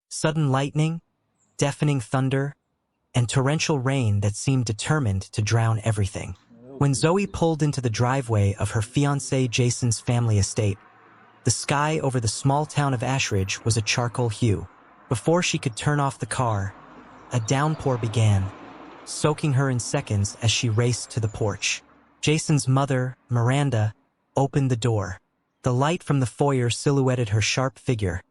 Sudden lightning, deafening thunder, and torrential rain that seemed determined to drown everything. When Zoe pulled into the driveway of her fiancé Jason's family estate, the sky over the small town of Ashridge was a charcoal hue. Before she could turn off the car, a downpour began, soaking her in seconds as she raced to the porch. Jason's mother, Miranda, opened the door. The light from the foyer silhouetted her sharp figure,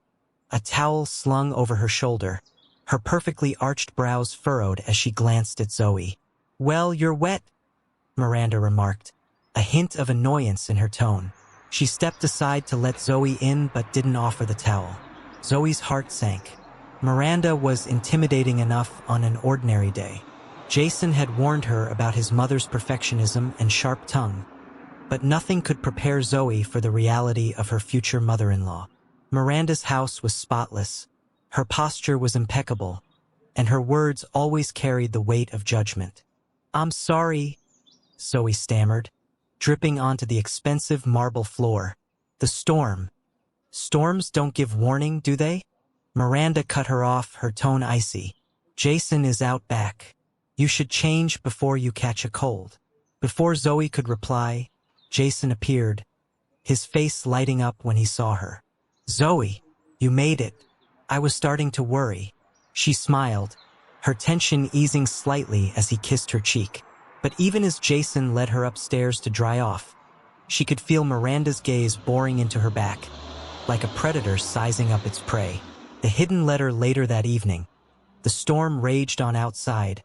a towel slung over her shoulder, her perfectly arched brows furrowed as she glanced at Zoe. "Well, you're wet," Miranda remarked, a hint of annoyance in her tone. She stepped aside to let Zoe in but didn't offer the towel. Zoe's heart sank. Miranda was intimidating enough on an ordinary day. Jason had warned her about his mother's perfectionism and sharp tongue, but nothing could prepare Zoe for the reality of her future mother-in-law. Miranda's house was spotless, her posture was impeccable, and her words always carried the weight of judgment. "I'm sorry," Zoe stammered, dripping onto the expensive marble floor. "The storm. Storms don't give warning, do they?" Miranda cut her off, her tone icy. "Jason is out back. You should change before you catch a cold." Before Zoe could reply, Jason appeared, his face lighting up when he saw her. "Zoe, you made it. I was starting to worry." She smiled, her tension easing slightly as he kissed her cheek. But even as Jason led her upstairs to dry off, she could feel Miranda's gaze boring into her back, like a predator sizing up its prey. The hidden letter later that evening. The storm raged on outside,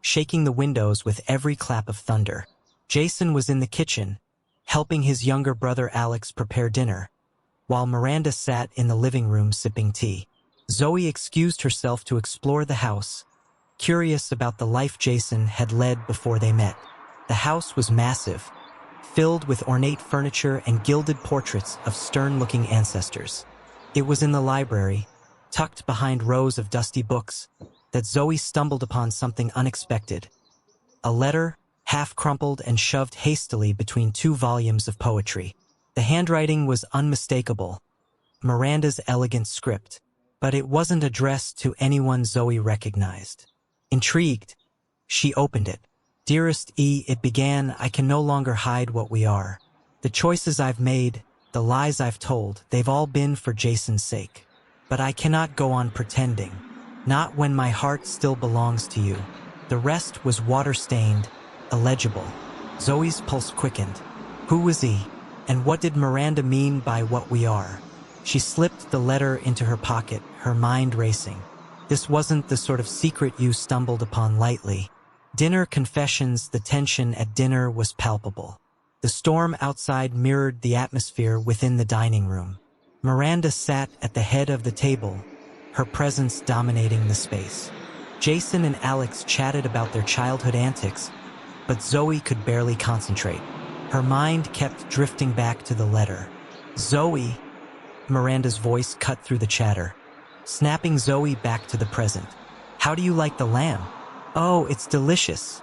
shaking the windows with every clap of thunder. Jason was in the kitchen, helping his younger brother Alex prepare dinner, while Miranda sat in the living room sipping tea. Zoe excused herself to explore the house, curious about the life Jason had led before they met. The house was massive, filled with ornate furniture and gilded portraits of stern-looking ancestors. It was in the library, tucked behind rows of dusty books, that Zoe stumbled upon something unexpected. A letter, half crumpled and shoved hastily between two volumes of poetry. The handwriting was unmistakable, Miranda's elegant script, but it wasn't addressed to anyone Zoe recognized. Intrigued, she opened it. "Dearest E," it began, "I can no longer hide what we are. The choices I've made, the lies I've told, they've all been for Jason's sake. But I cannot go on pretending, not when my heart still belongs to you." The rest was water-stained, illegible. Zoe's pulse quickened. Who was he? And what did Miranda mean by what we are? She slipped the letter into her pocket, her mind racing. This wasn't the sort of secret you stumbled upon lightly. Dinner confessions, the tension at dinner was palpable. The storm outside mirrored the atmosphere within the dining room. Miranda sat at the head of the table, her presence dominating the space. Jason and Alex chatted about their childhood antics, but Zoe could barely concentrate. Her mind kept drifting back to the letter. "Zoe," Miranda's voice cut through the chatter, snapping Zoe back to the present. "How do you like the lamb?" "Oh, it's delicious,"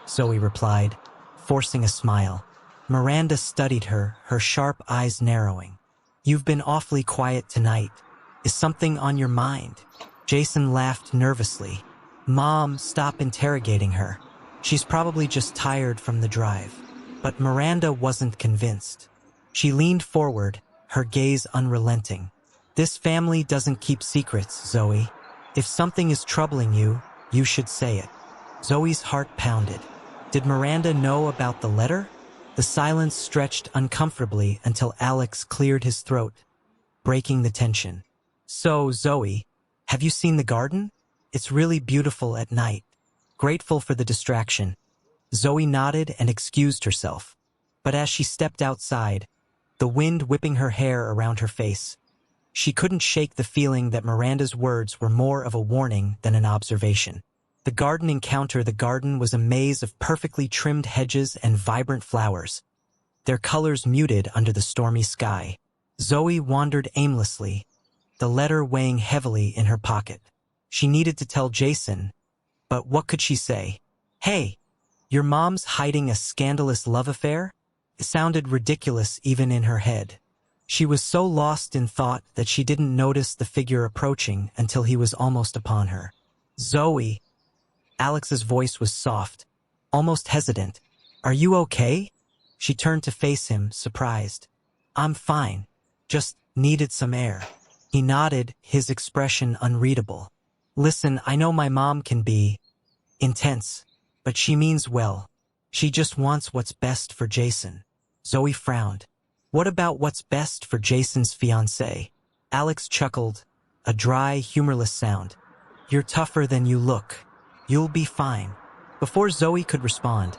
Zoe replied, forcing a smile. Miranda studied her, her sharp eyes narrowing. "You've been awfully quiet tonight. Is something on your mind?" Jason laughed nervously. "Mom, stop interrogating her. She's probably just tired from the drive." But Miranda wasn't convinced. She leaned forward, her gaze unrelenting. "This family doesn't keep secrets, Zoe. If something is troubling you, you should say it." Zoe's heart pounded. Did Miranda know about the letter? The silence stretched uncomfortably until Alex cleared his throat, breaking the tension. "So, Zoe, have you seen the garden? It's really beautiful at night." Grateful for the distraction, Zoe nodded and excused herself. But as she stepped outside, the wind whipping her hair around her face, she couldn't shake the feeling that Miranda's words were more of a warning than an observation. The garden was a maze of perfectly trimmed hedges and vibrant flowers, their colors muted under the stormy sky. Zoe wandered aimlessly, the letter weighing heavily in her pocket. She needed to tell Jason, but what could she say? "Hey, your mom's hiding a scandalous love affair?" It sounded ridiculous even in her head. She was so lost in thought that she didn't notice the figure approaching until he was almost upon her. "Zoe." Alex's voice was soft, almost hesitant. "Are you okay?" She turned to face him, surprised. "I'm fine. Just needed some air." He nodded, his expression unreadable. "Listen, I know my mom can be intense, but she means well. She just wants what's best for Jason." Zoe frowned. "What about what's best for Jason's fiancée?" Alex chuckled, a dry, humorless sound. "You're tougher than you look. You'll be fine." Before Zoe could respond,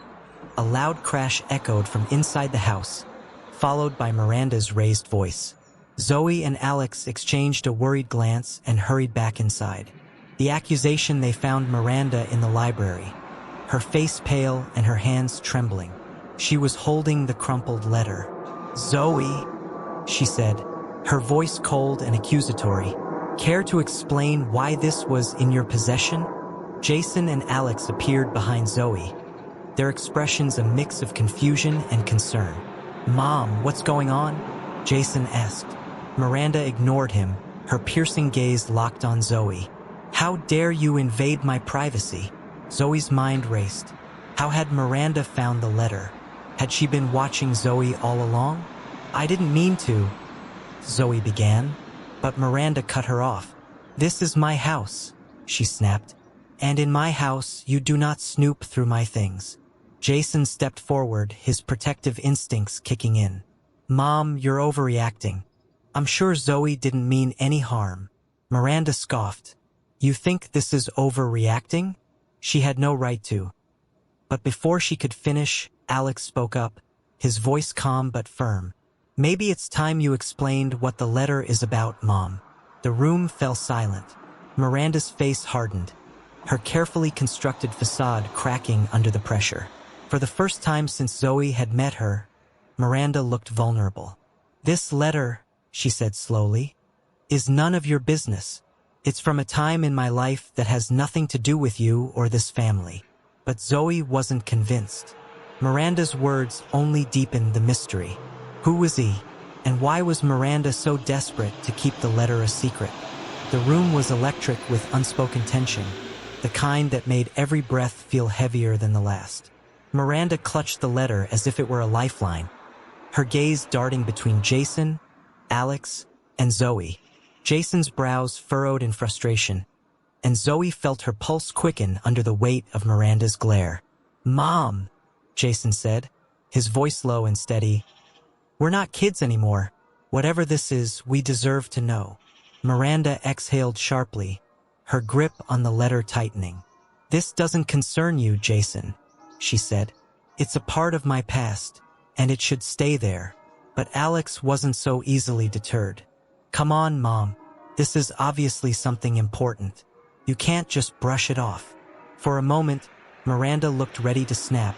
a loud crash echoed from inside the house, followed by Miranda's raised voice. Zoe and Alex exchanged a worried glance and hurried back inside. The accusation they found Miranda in the library, her face pale and her hands trembling. She was holding the crumpled letter. "Zoe," she said, her voice cold and accusatory. "Care to explain why this was in your possession?" Jason and Alex appeared behind Zoe, their expressions a mix of confusion and concern. "Mom, what's going on?" Jason asked. Miranda ignored him, her piercing gaze locked on Zoe. "How dare you invade my privacy?" Zoe's mind raced. How had Miranda found the letter? Had she been watching Zoe all along? "I didn't mean to," Zoe began, but Miranda cut her off. "This is my house," she snapped. "And in my house, you do not snoop through my things." Jason stepped forward, his protective instincts kicking in. "Mom, you're overreacting. I'm sure Zoe didn't mean any harm." Miranda scoffed. "You think this is overreacting?" She had no right to. But before she could finish, Alex spoke up, his voice calm but firm. "Maybe it's time you explained what the letter is about, Mom." The room fell silent. Miranda's face hardened, her carefully constructed facade cracking under the pressure. For the first time since Zoe had met her, Miranda looked vulnerable. "This letter," she said slowly, "is none of your business. It's from a time in my life that has nothing to do with you or this family." But Zoe wasn't convinced. Miranda's words only deepened the mystery. Who was he? And why was Miranda so desperate to keep the letter a secret? The room was electric with unspoken tension, the kind that made every breath feel heavier than the last. Miranda clutched the letter as if it were a lifeline, her gaze darting between Jason, Alex, and Zoe. Jason's brows furrowed in frustration, and Zoe felt her pulse quicken under the weight of Miranda's glare. "Mom," Jason said, his voice low and steady, "we're not kids anymore. Whatever this is, we deserve to know." Miranda exhaled sharply, her grip on the letter tightening. "This doesn't concern you, Jason," she said. "It's a part of my past, and it should stay there." But Alex wasn't so easily deterred. "Come on, Mom. This is obviously something important. You can't just brush it off." For a moment, Miranda looked ready to snap,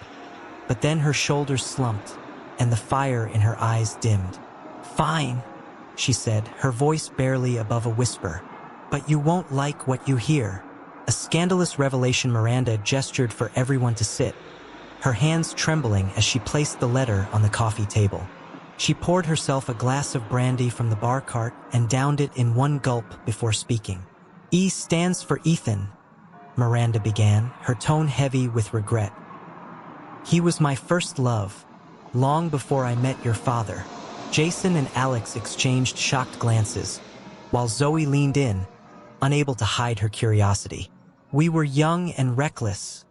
but then her shoulders slumped, and the fire in her eyes dimmed. "Fine," she said, her voice barely above a whisper. "But you won't like what you hear." A scandalous revelation. Miranda gestured for everyone to sit, her hands trembling as she placed the letter on the coffee table. She poured herself a glass of brandy from the bar cart and downed it in one gulp before speaking. "E stands for Ethan," Miranda began, her tone heavy with regret. "He was my first love, long before I met your father." Jason and Alex exchanged shocked glances, while Zoe leaned in, unable to hide her curiosity. "We were young and reckless,"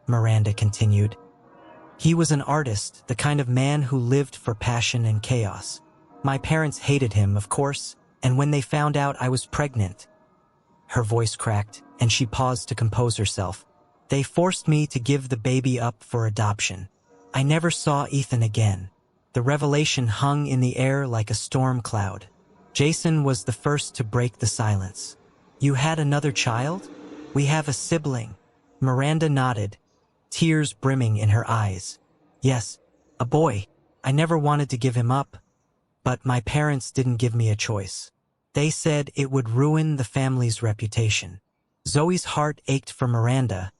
Miranda continued. "He was an artist, the kind of man who lived for passion and chaos. My parents hated him, of course, and when they found out I was pregnant," her voice cracked, and she paused to compose herself, "they forced me to give the baby up for adoption. I never saw Ethan again." The revelation hung in the air like a storm cloud. Jason was the first to break the silence. "You had another child?" "We have a sibling." Miranda nodded, tears brimming in her eyes. "Yes, a boy. I never wanted to give him up, but my parents didn't give me a choice. They said it would ruin the family's reputation." Zoe's heart ached for Miranda,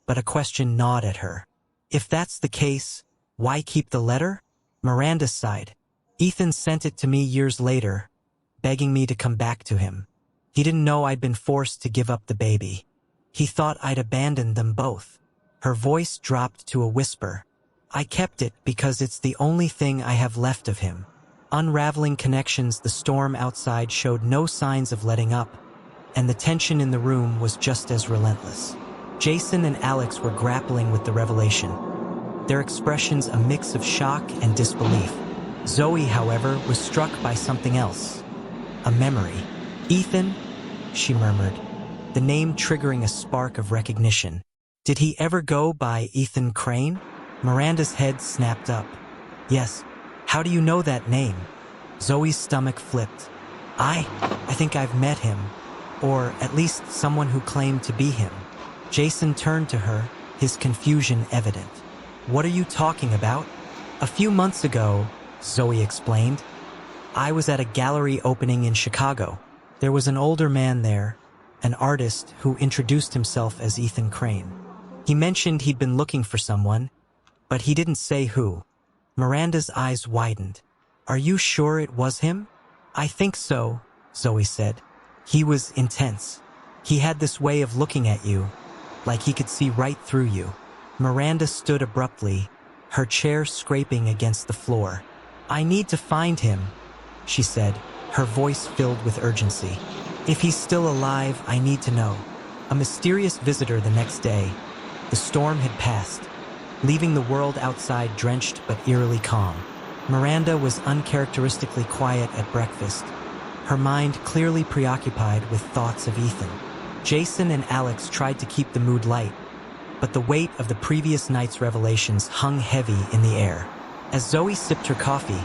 but a question gnawed at her. "If that's the case, why keep the letter?" Miranda sighed. Ethan sent it to me years later, begging me to come back to him. He didn't know I'd been forced to give up the baby. He thought I'd abandoned them both. Her voice dropped to a whisper. I kept it because it's the only thing I have left of him. Unraveling connections, the storm outside showed no signs of letting up, and the tension in the room was just as relentless. Jason and Alex were grappling with the revelation, their expressions a mix of shock and disbelief. Zoe, however, was struck by something else. A memory. Ethan, she murmured, the name triggering a spark of recognition. Did he ever go by Ethan Crane? Miranda's head snapped up. Yes. How do you know that name? Zoe's stomach flipped. I think I've met him, or at least someone who claimed to be him. Jason turned to her, his confusion evident. What are you talking about? A few months ago, Zoe explained, I was at a gallery opening in Chicago. There was an older man there, an artist who introduced himself as Ethan Crane. He mentioned he'd been looking for someone, but he didn't say who. Miranda's eyes widened. Are you sure it was him? I think so, Zoe said. He was intense. He had this way of looking at you, like he could see right through you. Miranda stood abruptly, her chair scraping against the floor. I need to find him, she said, her voice filled with urgency. If he's still alive, I need to know. A mysterious visitor the next day. The storm had passed, leaving the world outside drenched but eerily calm. Miranda was uncharacteristically quiet at breakfast, her mind clearly preoccupied with thoughts of Ethan. Jason and Alex tried to keep the mood light, but the weight of the previous night's revelations hung heavy in the air. As Zoe sipped her coffee,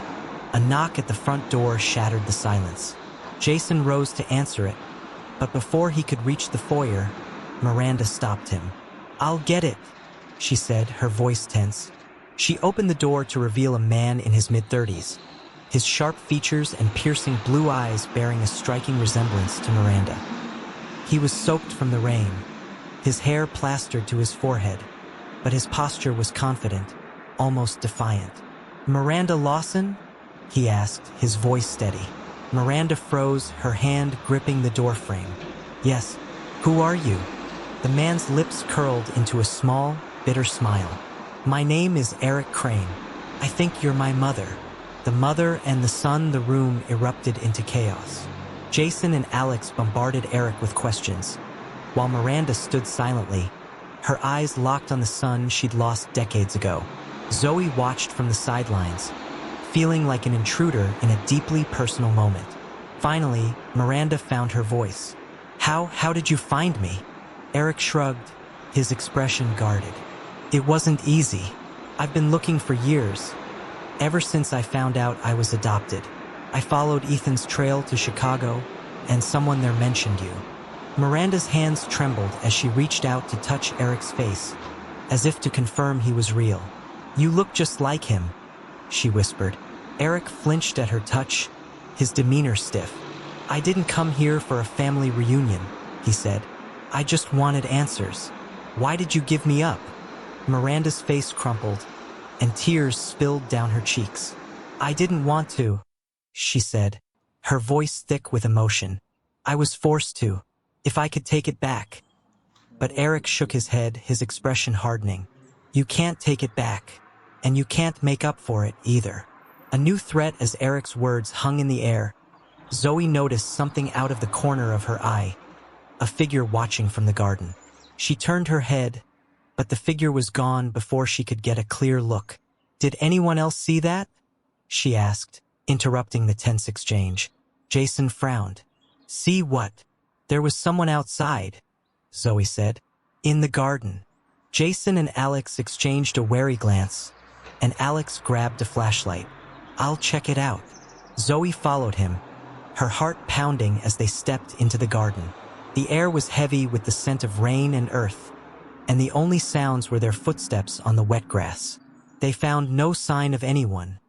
a knock at the front door shattered the silence. Jason rose to answer it, but before he could reach the foyer, Miranda stopped him. I'll get it, she said, her voice tense. She opened the door to reveal a man in his mid-30s, his sharp features and piercing blue eyes bearing a striking resemblance to Miranda. He was soaked from the rain, his hair plastered to his forehead, but his posture was confident, almost defiant. Miranda Lawson? He asked, his voice steady. Miranda froze, her hand gripping the doorframe. Yes, who are you? The man's lips curled into a small, bitter smile. My name is Eric Crane. I think you're my mother. The mother and the son. The room erupted into chaos. Jason and Alex bombarded Eric with questions, while Miranda stood silently, her eyes locked on the son she'd lost decades ago. Zoe watched from the sidelines, feeling like an intruder in a deeply personal moment. Finally, Miranda found her voice. How did you find me? Eric shrugged, his expression guarded. It wasn't easy. I've been looking for years. Ever since I found out I was adopted. I followed Ethan's trail to Chicago, and someone there mentioned you. Miranda's hands trembled as she reached out to touch Eric's face, as if to confirm he was real. You look just like him, she whispered. Eric flinched at her touch, his demeanor stiff. I didn't come here for a family reunion, he said. I just wanted answers. Why did you give me up? Miranda's face crumpled, and tears spilled down her cheeks. I didn't want to, she said, her voice thick with emotion. I was forced to, if I could take it back. But Eric shook his head, his expression hardening. You can't take it back, and you can't make up for it either. A new threat as Eric's words hung in the air. Zoe noticed something out of the corner of her eye, a figure watching from the garden. She turned her head, but the figure was gone before she could get a clear look. Did anyone else see that? She asked, interrupting the tense exchange. Jason frowned. See what? There was someone outside, Zoe said. In the garden. Jason and Alex exchanged a wary glance, and Alex grabbed a flashlight. I'll check it out. Zoe followed him, her heart pounding as they stepped into the garden. The air was heavy with the scent of rain and earth, and the only sounds were their footsteps on the wet grass. They found no sign of anyone,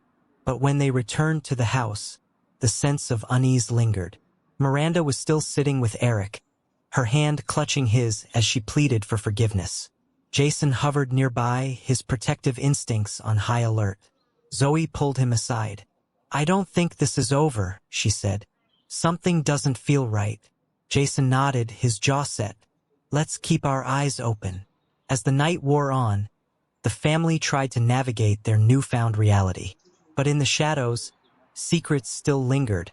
but when they returned to the house, the sense of unease lingered. Miranda was still sitting with Eric, her hand clutching his as she pleaded for forgiveness. Jason hovered nearby, his protective instincts on high alert. Zoe pulled him aside. I don't think this is over, she said. Something doesn't feel right. Jason nodded, his jaw set. Let's keep our eyes open. As the night wore on, the family tried to navigate their newfound reality. But in the shadows, secrets still lingered,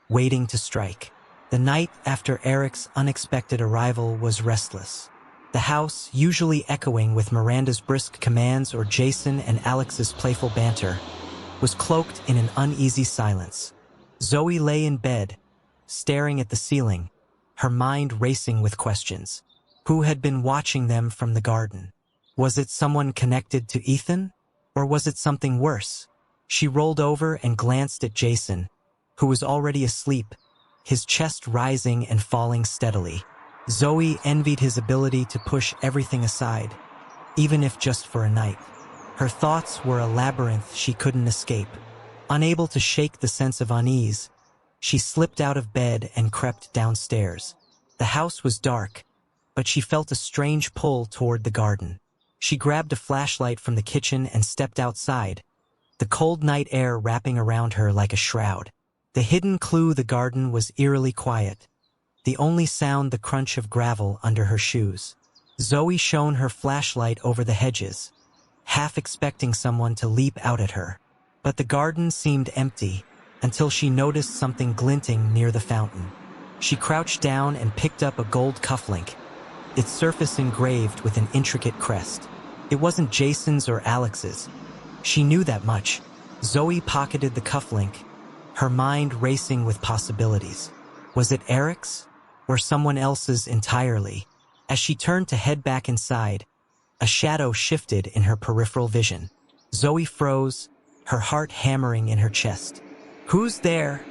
waiting to strike. The night after Eric's unexpected arrival was restless. The house, usually echoing with Miranda's brisk commands or Jason and Alex's playful banter, was cloaked in an uneasy silence. Zoe lay in bed, staring at the ceiling, her mind racing with questions. Who had been watching them from the garden? Was it someone connected to Ethan? Or was it something worse? She rolled over and glanced at Jason, who was already asleep, his chest rising and falling steadily. Zoe envied his ability to push everything aside, even if just for a night. Her thoughts were a labyrinth she couldn't escape. Unable to shake the sense of unease, she slipped out of bed and crept downstairs. The house was dark, but she felt a strange pull toward the garden. She grabbed a flashlight from the kitchen and stepped outside, the cold night air wrapping around her like a shroud. The hidden clue, the garden, was eerily quiet, the only sound the crunch of gravel under her shoes. Zoe shone her flashlight over the hedges, half expecting someone to leap out at her. But the garden seemed empty until she noticed something glinting near the fountain. She crouched down and picked up a gold cufflink, its surface engraved with an intricate crest. It wasn't Jason's or Alex's. She knew that much. Zoe pocketed the cufflink, her mind racing with possibilities. Was it Eric's or someone else's entirely? As she turned to head back inside, a shadow shifted in her peripheral vision. Zoe froze, her heart hammering in her chest. "Who's there?"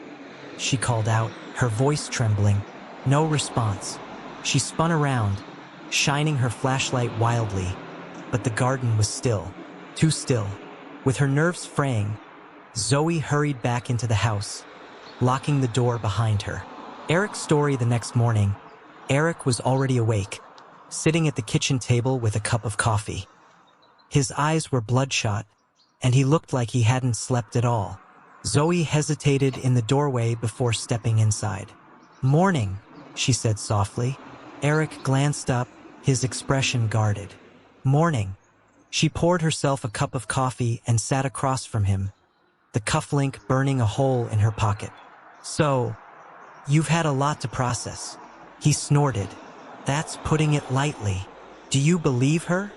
she called out, her voice trembling. No response. She spun around, shining her flashlight wildly, but the garden was still, too still. With her nerves fraying, Zoe hurried back into the house, locking the door behind her. Eric's story the next morning. Eric was already awake, sitting at the kitchen table with a cup of coffee. His eyes were bloodshot, and he looked like he hadn't slept at all. Zoe hesitated in the doorway before stepping inside. "Morning," she said softly. Eric glanced up, his expression guarded. "Morning." She poured herself a cup of coffee and sat across from him, the cufflink burning a hole in her pocket. "So, you've had a lot to process." He snorted. "That's putting it lightly. Do you believe her?"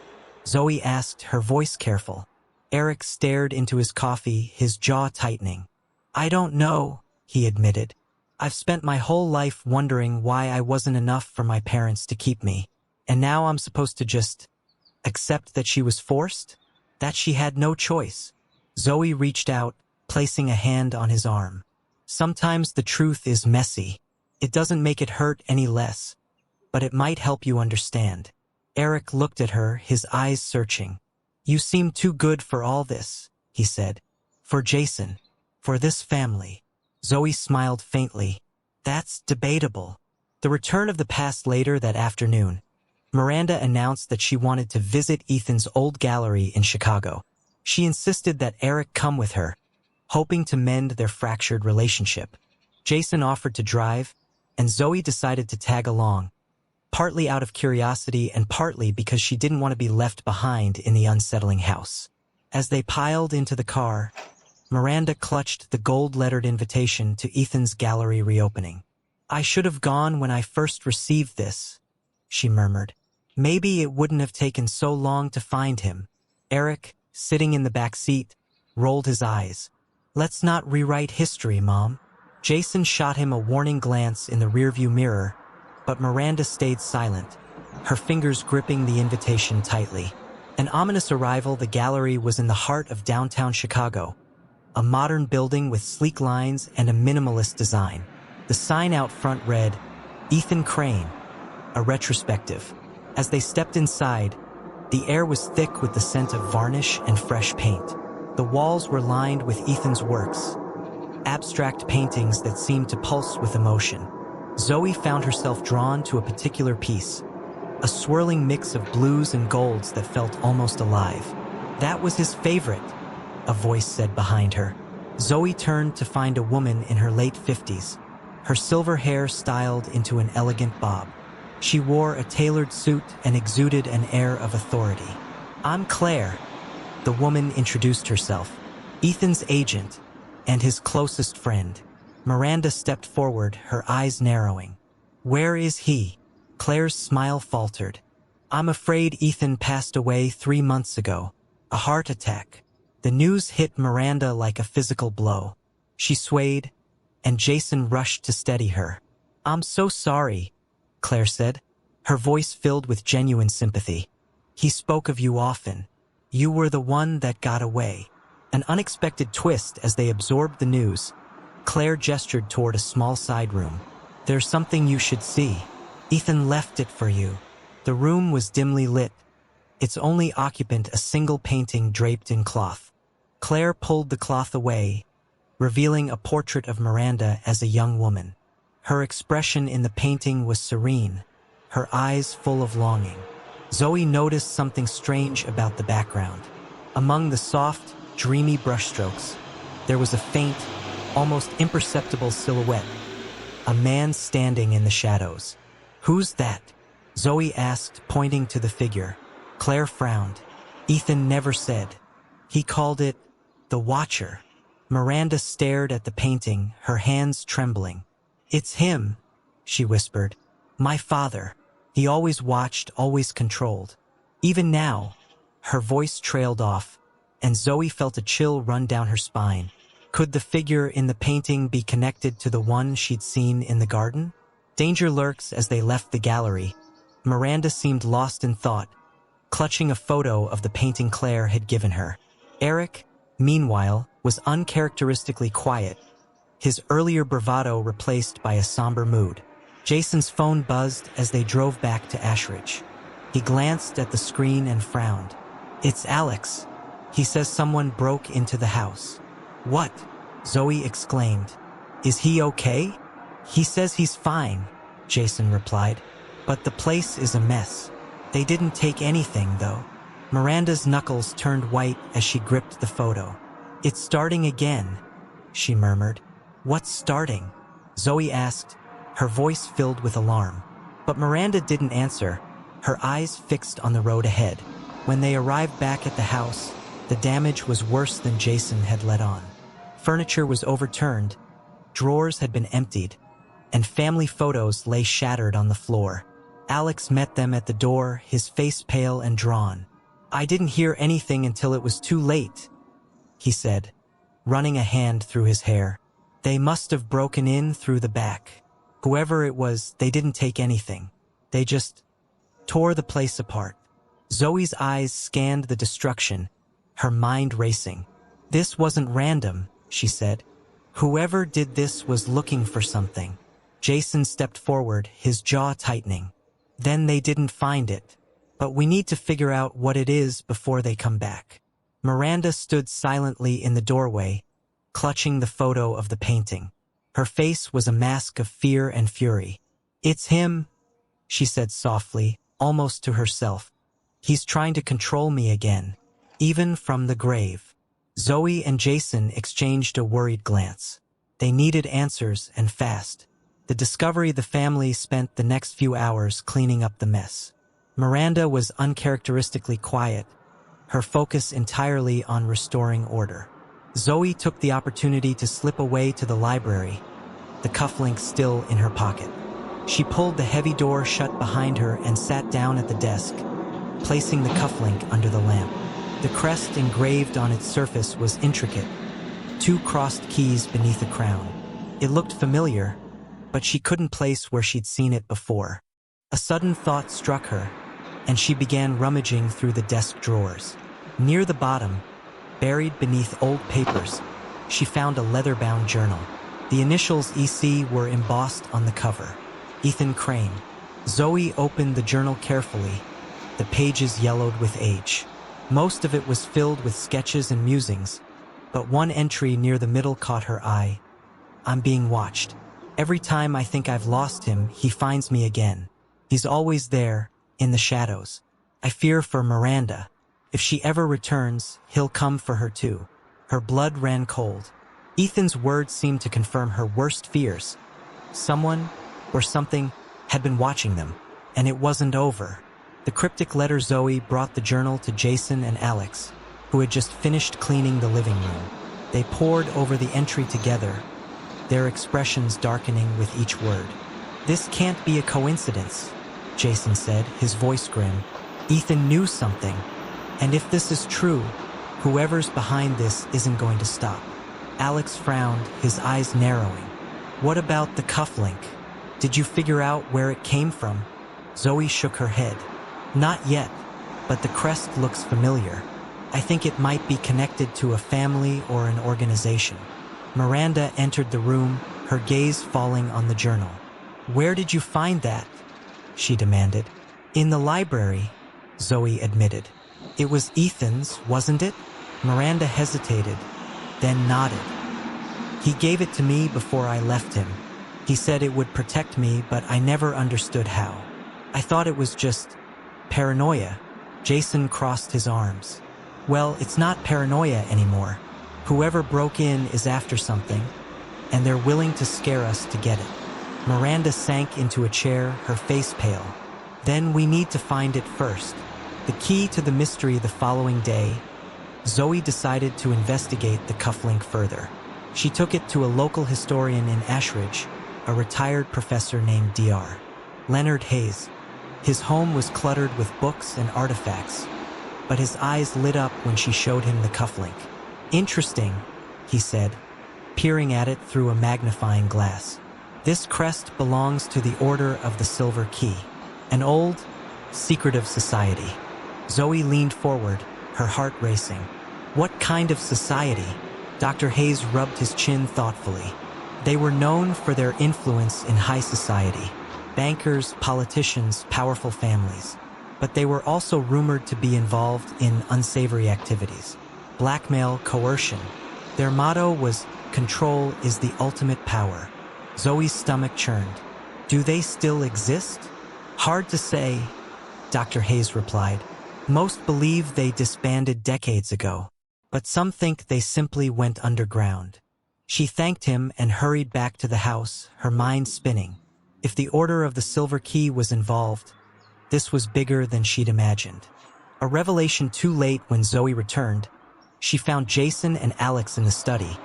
Zoe asked, her voice careful. Eric stared into his coffee, his jaw tightening. "I don't know," he admitted. "I've spent my whole life wondering why I wasn't enough for my parents to keep me. And now I'm supposed to just accept that she was forced? That she had no choice?" Zoe reached out, placing a hand on his arm. "Sometimes the truth is messy. It doesn't make it hurt any less, but it might help you understand." Eric looked at her, his eyes searching. "You seem too good for all this," he said. "For Jason. For this family." Zoe smiled faintly. "That's debatable." The return of the past later that afternoon, Miranda announced that she wanted to visit Ethan's old gallery in Chicago. She insisted that Eric come with her, hoping to mend their fractured relationship. Jason offered to drive, and Zoe decided to tag along, partly out of curiosity and partly because she didn't want to be left behind in the unsettling house. As they piled into the car, Miranda clutched the gold-lettered invitation to Ethan's gallery reopening. "I should have gone when I first received this," she murmured. "Maybe it wouldn't have taken so long to find him." Eric, sitting in the back seat, rolled his eyes. "Let's not rewrite history, Mom." Jason shot him a warning glance in the rearview mirror, but Miranda stayed silent, her fingers gripping the invitation tightly. An ominous arrival. The gallery was in the heart of downtown Chicago, a modern building with sleek lines and a minimalist design. The sign out front read, "Ethan Crane, a retrospective." As they stepped inside, the air was thick with the scent of varnish and fresh paint. The walls were lined with Ethan's works, abstract paintings that seemed to pulse with emotion. Zoe found herself drawn to a particular piece, a swirling mix of blues and golds that felt almost alive. "That was his favorite," a voice said behind her. Zoe turned to find a woman in her late 50s, her silver hair styled into an elegant bob. She wore a tailored suit and exuded an air of authority. "I'm Claire," the woman introduced herself, "Ethan's agent and his closest friend." Miranda stepped forward, her eyes narrowing. "Where is he?" Claire's smile faltered. "I'm afraid Ethan passed away 3 months ago. A heart attack." The news hit Miranda like a physical blow. She swayed, and Jason rushed to steady her. "I'm so sorry," Claire said, her voice filled with genuine sympathy. "He spoke of you often. You were the one that got away." An unexpected twist as they absorbed the news. Claire gestured toward a small side room. "There's something you should see. Ethan left it for you." The room was dimly lit, its only occupant a single painting draped in cloth. Claire pulled the cloth away, revealing a portrait of Miranda as a young woman. Her expression in the painting was serene, her eyes full of longing. Zoe noticed something strange about the background. Among the soft, dreamy brushstrokes, there was a faint, almost imperceptible silhouette, a man standing in the shadows. "Who's that?" Zoe asked, pointing to the figure. Claire frowned. "Ethan never said. He called it the Watcher." Miranda stared at the painting, her hands trembling. "It's him," she whispered. "My father. He always watched, always controlled." Even now, her voice trailed off, and Zoe felt a chill run down her spine. Could the figure in the painting be connected to the one she'd seen in the garden? Danger lurks as they left the gallery. Miranda seemed lost in thought, clutching a photo of the painting Claire had given her. Eric, meanwhile, was uncharacteristically quiet, his earlier bravado replaced by a somber mood. Jason's phone buzzed as they drove back to Ashridge. He glanced at the screen and frowned. "It's Alex. He says someone broke into the house." "What?" Zoe exclaimed. "Is he okay?" "He says he's fine," Jason replied. "But the place is a mess. They didn't take anything, though." Miranda's knuckles turned white as she gripped the photo. "It's starting again," she murmured. "What's starting?" Zoe asked, her voice filled with alarm. But Miranda didn't answer, her eyes fixed on the road ahead. When they arrived back at the house, the damage was worse than Jason had let on. Furniture was overturned, drawers had been emptied, and family photos lay shattered on the floor. Alex met them at the door, his face pale and drawn. "I didn't hear anything until it was too late," he said, running a hand through his hair. "They must have broken in through the back. Whoever it was, they didn't take anything. They just tore the place apart." Zoe's eyes scanned the destruction, her mind racing. "This wasn't random," she said. "Whoever did this was looking for something." Jason stepped forward, his jaw tightening. "Then they didn't find it. But we need to figure out what it is before they come back." Miranda stood silently in the doorway, clutching the photo of the painting. Her face was a mask of fear and fury. "It's him," she said softly, almost to herself. "He's trying to control me again, even from the grave." Zoe and Jason exchanged a worried glance. They needed answers, and fast. The discovery the family spent the next few hours cleaning up the mess. Miranda was uncharacteristically quiet, her focus entirely on restoring order. Zoe took the opportunity to slip away to the library, the cufflink still in her pocket. She pulled the heavy door shut behind her and sat down at the desk, placing the cufflink under the lamp. The crest engraved on its surface was intricate, 2 crossed keys beneath a crown. It looked familiar, but she couldn't place where she'd seen it before. A sudden thought struck her, and she began rummaging through the desk drawers. Near the bottom, buried beneath old papers, she found a leather-bound journal. The initials EC were embossed on the cover. Ethan Crane. Zoe opened the journal carefully, the pages yellowed with age. Most of it was filled with sketches and musings, but one entry near the middle caught her eye. "I'm being watched. Every time I think I've lost him, he finds me again. He's always there, in the shadows. I fear for Miranda. If she ever returns, he'll come for her too." Her blood ran cold. Ethan's words seemed to confirm her worst fears. Someone, or something, had been watching them, and it wasn't over. The cryptic letter Zoe brought the journal to Jason and Alex, who had just finished cleaning the living room. They pored over the entry together, their expressions darkening with each word. "This can't be a coincidence," Jason said, his voice grim. "Ethan knew something, and if this is true, whoever's behind this isn't going to stop." Alex frowned, his eyes narrowing. "What about the cufflink? Did you figure out where it came from?" Zoe shook her head. "Not yet, but the crest looks familiar. I think it might be connected to a family or an organization." Miranda entered the room, her gaze falling on the journal. "Where did you find that?" she demanded. "In the library," Zoe admitted. "It was Ethan's, wasn't it?" Miranda hesitated, then nodded. "He gave it to me before I left him. He said it would protect me, but I never understood how. I thought it was just paranoia." Jason crossed his arms. "Well, it's not paranoia anymore. Whoever broke in is after something, and they're willing to scare us to get it." Miranda sank into a chair, her face pale. "Then we need to find it first." The key to the mystery the following day, Zoe decided to investigate the cufflink further. She took it to a local historian in Ashridge, a retired professor named Dr. Leonard Hayes. His home was cluttered with books and artifacts, but his eyes lit up when she showed him the cufflink. "Interesting," he said, peering at it through a magnifying glass. "This crest belongs to the Order of the Silver Key, an old, secretive society." Zoe leaned forward, her heart racing. "What kind of society?" Dr. Hayes rubbed his chin thoughtfully. "They were known for their influence in high society. Bankers, politicians, powerful families. But they were also rumored to be involved in unsavory activities. Blackmail, coercion. Their motto was, 'Control is the ultimate power.'" Zoe's stomach churned. "Do they still exist?" "Hard to say," Dr. Hayes replied. "Most believe they disbanded decades ago, but some think they simply went underground." She thanked him and hurried back to the house, her mind spinning. If the Order of the Silver Key was involved, this was bigger than she'd imagined. A revelation too late. When Zoe returned, she found Jason and Alex in the study,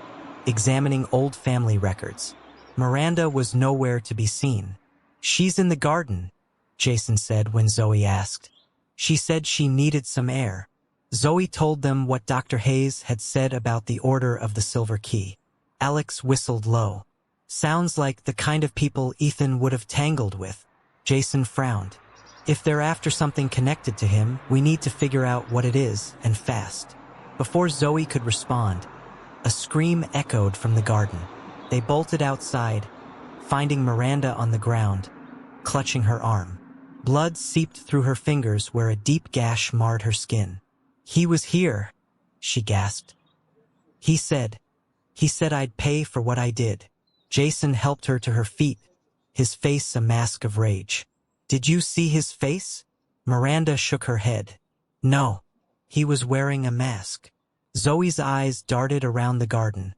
examining old family records. Miranda was nowhere to be seen. "She's in the garden," Jason said when Zoe asked. "She said she needed some air." Zoe told them what Dr. Hayes had said about the Order of the Silver Key. Alex whistled low. "Sounds like the kind of people Ethan would have tangled with." Jason frowned. "If they're after something connected to him, we need to figure out what it is, and fast." Before Zoe could respond, a scream echoed from the garden. They bolted outside, finding Miranda on the ground, clutching her arm. Blood seeped through her fingers where a deep gash marred her skin. "He was here," she gasped. He said I'd pay for what I did." Jason helped her to her feet, his face a mask of rage. "Did you see his face?" Miranda shook her head. "No, he was wearing a mask." Zoe's eyes darted around the garden,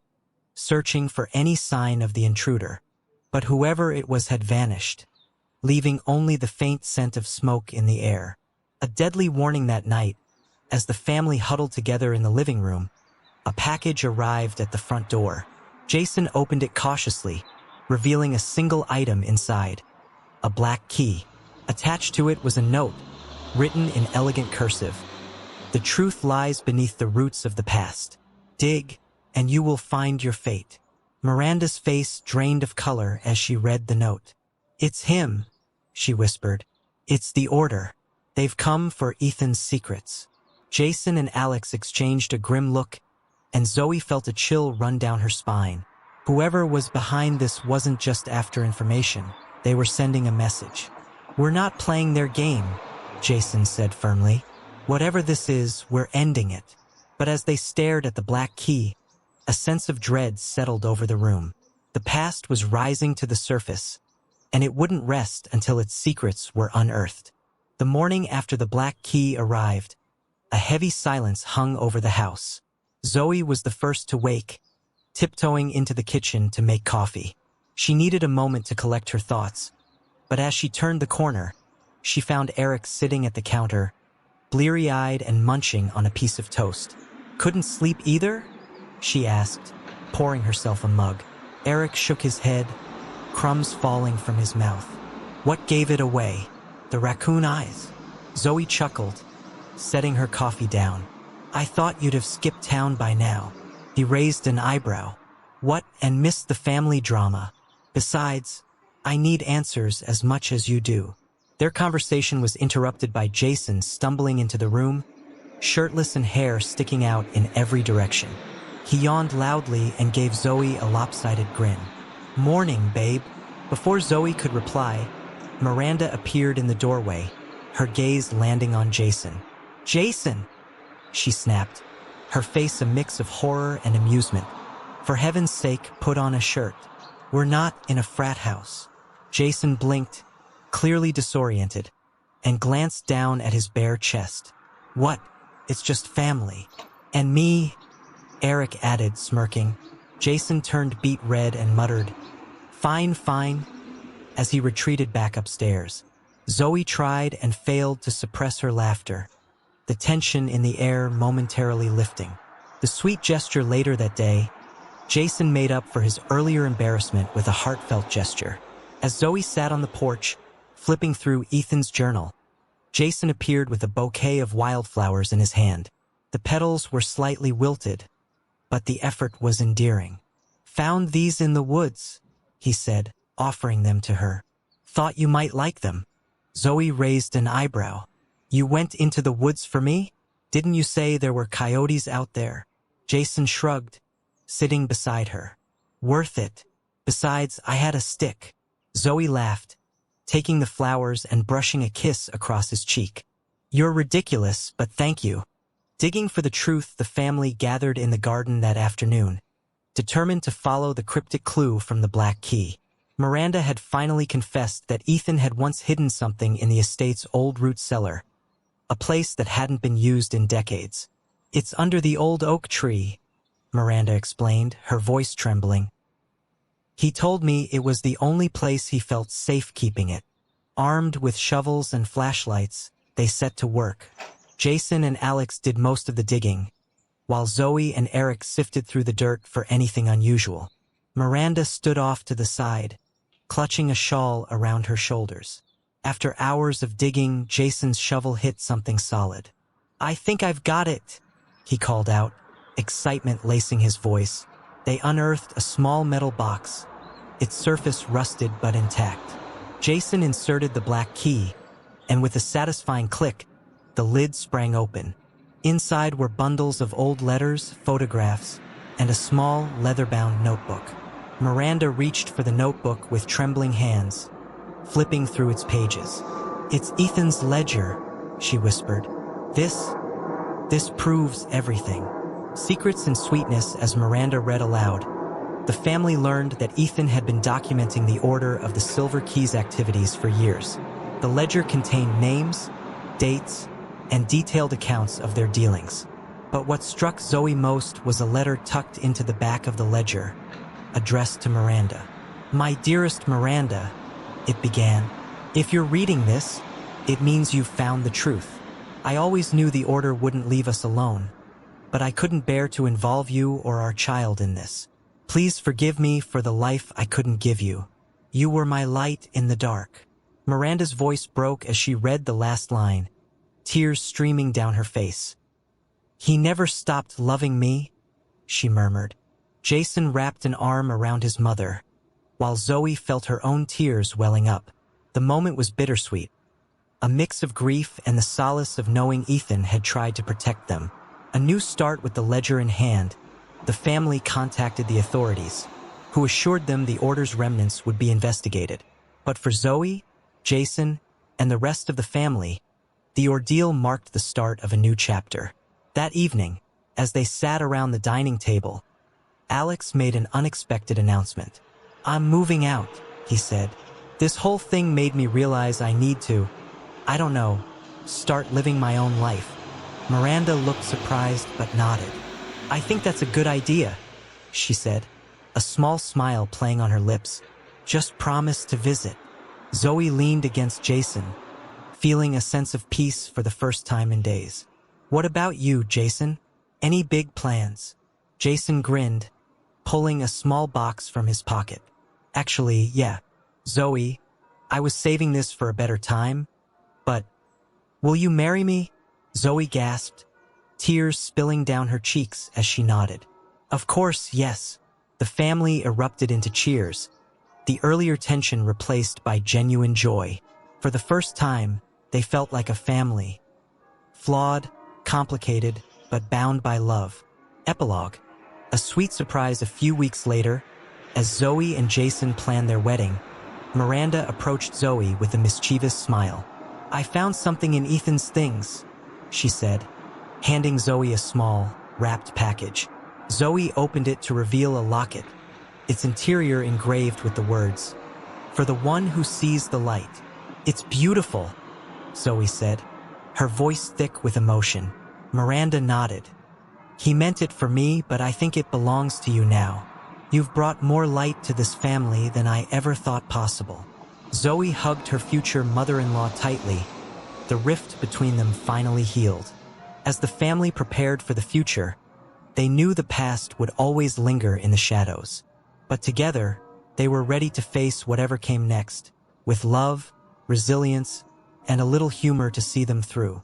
searching for any sign of the intruder. But whoever it was had vanished, leaving only the faint scent of smoke in the air. A deadly warning that night, as the family huddled together in the living room, a package arrived at the front door. Jason opened it cautiously, revealing a single item inside, a black key. Attached to it was a note, written in elegant cursive. "The truth lies beneath the roots of the past. Dig, and you will find your fate." Miranda's face drained of color as she read the note. "It's him," she whispered. "It's the Order. They've come for Ethan's secrets." Jason and Alex exchanged a grim look, and Zoe felt a chill run down her spine. Whoever was behind this wasn't just after information. They were sending a message. "We're not playing their game," Jason said firmly. "Whatever this is, we're ending it." But as they stared at the black key, a sense of dread settled over the room. The past was rising to the surface, and it wouldn't rest until its secrets were unearthed. The morning after the black key arrived, a heavy silence hung over the house. Zoe was the first to wake, tiptoeing into the kitchen to make coffee. She needed a moment to collect her thoughts, but as she turned the corner, she found Eric sitting at the counter, bleary-eyed and munching on a piece of toast. "Couldn't sleep either?" she asked, pouring herself a mug. Eric shook his head, crumbs falling from his mouth. "What gave it away? The raccoon eyes?" Zoe chuckled, setting her coffee down. "I thought you'd have skipped town by now." He raised an eyebrow. "What, and missed the family drama? Besides, I need answers as much as you do." Their conversation was interrupted by Jason stumbling into the room, shirtless and hair sticking out in every direction. He yawned loudly and gave Zoe a lopsided grin. "Morning, babe." Before Zoe could reply, Miranda appeared in the doorway, her gaze landing on Jason. "Jason!" she snapped, her face a mix of horror and amusement. "For heaven's sake, put on a shirt. We're not in a frat house." Jason blinked, clearly disoriented, and glanced down at his bare chest. "What? It's just family. And me," Eric added, smirking. Jason turned beet red and muttered, "Fine, fine," as he retreated back upstairs. Zoe tried and failed to suppress her laughter, the tension in the air momentarily lifting. The sweet gesture later that day, Jason made up for his earlier embarrassment with a heartfelt gesture. As Zoe sat on the porch, flipping through Ethan's journal, Jason appeared with a bouquet of wildflowers in his hand. The petals were slightly wilted, but the effort was endearing. "Found these in the woods," he said, offering them to her. "Thought you might like them." Zoe raised an eyebrow. "You went into the woods for me? Didn't you say there were coyotes out there?" Jason shrugged, sitting beside her. "Worth it. Besides, I had a stick." Zoe laughed, taking the flowers and brushing a kiss across his cheek. "You're ridiculous, but thank you." Digging for the truth, the family gathered in the garden that afternoon, determined to follow the cryptic clue from the black key. Miranda had finally confessed that Ethan had once hidden something in the estate's old root cellar, a place that hadn't been used in decades. "It's under the old oak tree," Miranda explained, her voice trembling. "He told me it was the only place he felt safe keeping it." Armed with shovels and flashlights, they set to work. Jason and Alex did most of the digging, while Zoe and Eric sifted through the dirt for anything unusual. Miranda stood off to the side, clutching a shawl around her shoulders. After hours of digging, Jason's shovel hit something solid. "I think I've got it," he called out, excitement lacing his voice. They unearthed a small metal box, its surface rusted but intact. Jason inserted the black key, and with a satisfying click, the lid sprang open. Inside were bundles of old letters, photographs, and a small, leather-bound notebook. Miranda reached for the notebook with trembling hands, flipping through its pages. "It's Ethan's ledger," she whispered. This proves everything." Secrets and sweetness, as Miranda read aloud. The family learned that Ethan had been documenting the Order of the Silver Keys activities for years. The ledger contained names, dates, and detailed accounts of their dealings. But what struck Zoe most was a letter tucked into the back of the ledger, addressed to Miranda. "My dearest Miranda," it began, "if you're reading this, it means you've found the truth. I always knew the Order wouldn't leave us alone, but I couldn't bear to involve you or our child in this. Please forgive me for the life I couldn't give you. You were my light in the dark." Miranda's voice broke as she read the last line, tears streaming down her face. "He never stopped loving me," she murmured. Jason wrapped an arm around his mother, while Zoe felt her own tears welling up. The moment was bittersweet, a mix of grief and the solace of knowing Ethan had tried to protect them. A new start with the ledger in hand, the family contacted the authorities, who assured them the Order's remnants would be investigated. But for Zoe, Jason, and the rest of the family, the ordeal marked the start of a new chapter. That evening, as they sat around the dining table, Alex made an unexpected announcement. "I'm moving out," he said. "This whole thing made me realize I need to, I don't know, start living my own life." Miranda looked surprised but nodded. "I think that's a good idea," she said, a small smile playing on her lips. Just promise to visit. Zoe leaned against Jason, feeling a sense of peace for the first time in days. What about you, Jason? Any big plans? Jason grinned, pulling a small box from his pocket. Actually, yeah. Zoe, I was saving this for a better time, but will you marry me? Zoe gasped, tears spilling down her cheeks as she nodded. Of course, yes. The family erupted into cheers, the earlier tension replaced by genuine joy. For the first time, they felt like a family. Flawed, complicated, but bound by love. Epilogue. A sweet surprise a few weeks later, as Zoe and Jason planned their wedding, Miranda approached Zoe with a mischievous smile. I found something in Ethan's things, she said, handing Zoe a small, wrapped package. Zoe opened it to reveal a locket, its interior engraved with the words, "For the one who sees the light." It's beautiful, Zoe said, her voice thick with emotion. Miranda nodded. He meant it for me, but I think it belongs to you now. You've brought more light to this family than I ever thought possible. Zoe hugged her future mother-in-law tightly, the rift between them finally healed. As the family prepared for the future, they knew the past would always linger in the shadows. But together, they were ready to face whatever came next, with love, resilience, and a little humor to see them through.